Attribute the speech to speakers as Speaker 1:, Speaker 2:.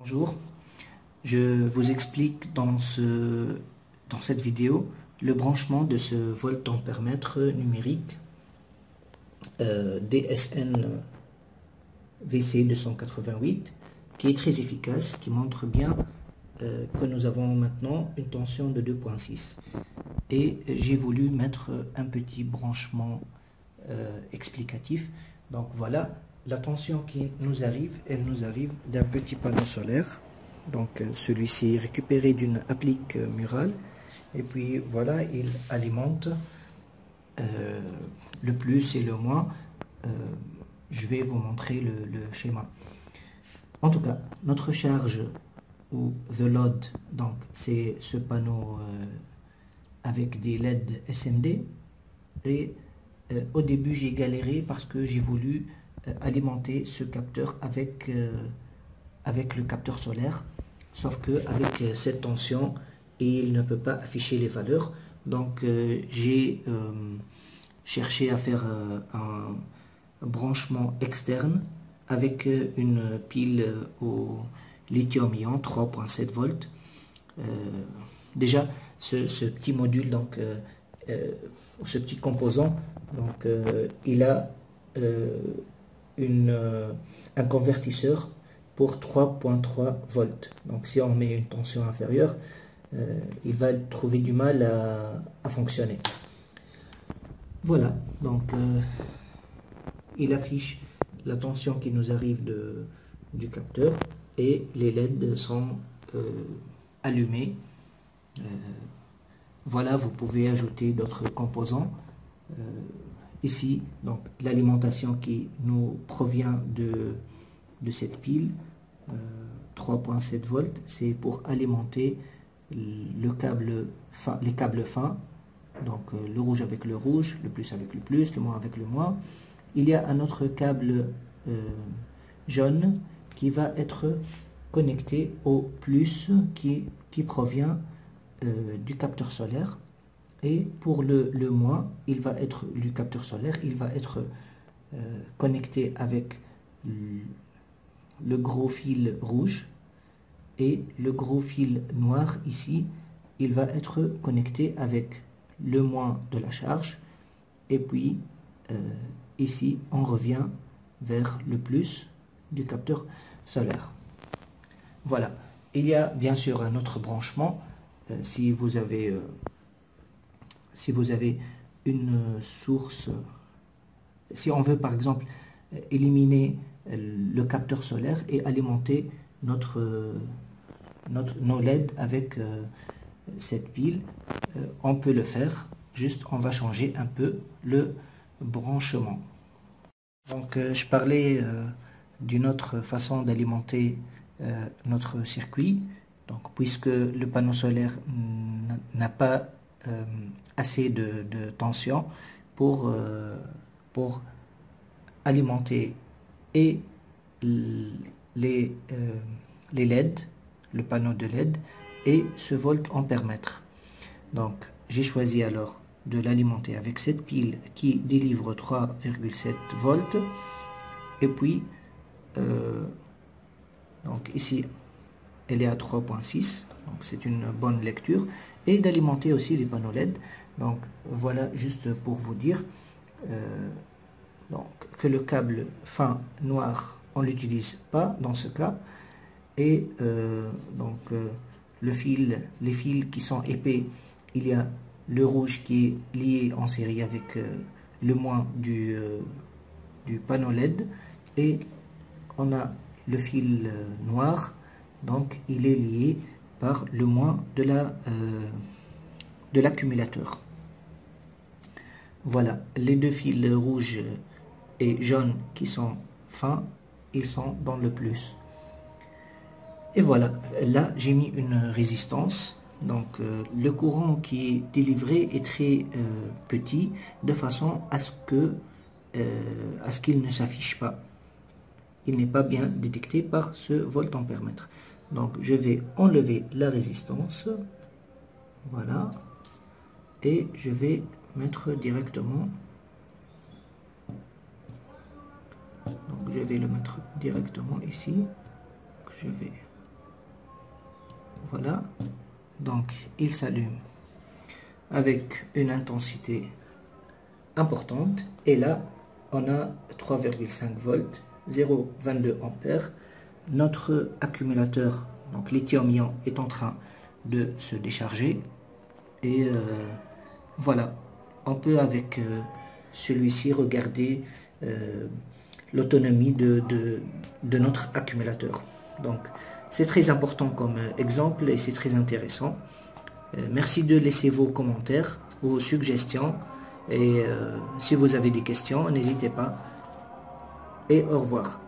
Speaker 1: Bonjour, je vous explique dans cette vidéo le branchement de ce voltampèremètre numérique DSN VC288 qui est très efficace, qui montre bien que nous avons maintenant une tension de 2,6 et j'ai voulu mettre un petit branchement explicatif. Donc voilà, la tension qui nous arrive, elle nous arrive d'un petit panneau solaire. Donc celui-ci est récupéré d'une applique murale et puis voilà, il alimente le plus et le moins. Je vais vous montrer le schéma. En tout cas, notre charge ou the load, donc c'est ce panneau avec des LED SMD et au début j'ai galéré parce que j'ai voulu alimenter ce capteur avec le capteur solaire, sauf que avec cette tension il ne peut pas afficher les valeurs. Donc j'ai cherché à faire un branchement externe avec une pile au lithium-ion 3,7 volts. Déjà ce petit module, donc ce petit composant, donc il a un convertisseur pour 3,3 volts. Donc si on met une tension inférieure, il va trouver du mal à fonctionner. Voilà, donc il affiche la tension qui nous arrive du capteur et les LED sont allumés. Voilà, vous pouvez ajouter d'autres composants. Ici, donc l'alimentation qui nous provient de cette pile, 3,7 volts, c'est pour alimenter les câbles fins, donc le rouge avec le rouge, le plus avec le plus, le moins avec le moins. Il y a un autre câble jaune qui va être connecté au plus qui provient du capteur solaire, et pour le moins il va être du capteur solaire, il va être connecté avec le gros fil rouge, et le gros fil noir ici il va être connecté avec le moins de la charge, et puis ici on revient vers le plus du capteur solaire. Voilà, il y a bien sûr un autre branchement. Si vous avez une source, si on veut par exemple éliminer le capteur solaire et alimenter nos LED avec cette pile, on peut le faire, juste on va changer un peu le branchement. Donc je parlais d'une autre façon d'alimenter notre circuit. Donc puisque le panneau solaire n'a pas assez de tension pour alimenter et les LED, le panneau de LED et ce voltampèremètre. Donc j'ai choisi alors de l'alimenter avec cette pile qui délivre 3,7 volts, et puis donc ici elle est à 3,6, donc c'est une bonne lecture, et d'alimenter aussi les panneaux LED. Donc voilà, juste pour vous dire donc, que le câble fin noir on l'utilise pas dans ce cas, et les fils qui sont épais, il y a le rouge qui est lié en série avec le moins du panneau LED, et on a le fil noir, donc il est lié par le moins de l'accumulateur. Voilà, les deux fils rouges et jaunes qui sont fins, ils sont dans le plus. Et voilà, là j'ai mis une résistance. Donc le courant qui est délivré est très petit, de façon à ce qu'il ne s'affiche pas. Il n'est pas bien détecté par ce voltampèremètre. Donc je vais enlever la résistance, voilà, et je vais mettre directement, donc je vais le mettre directement ici. Je vais Voilà, donc il s'allume avec une intensité importante, et là on a 3,5 volts, 0,22 ampères. Notre accumulateur, donc lithium-ion, est en train de se décharger, et voilà, on peut avec celui-ci regarder l'autonomie de notre accumulateur. Donc c'est très important comme exemple et c'est très intéressant. Merci de laisser vos commentaires, vos suggestions, et si vous avez des questions, n'hésitez pas, et au revoir.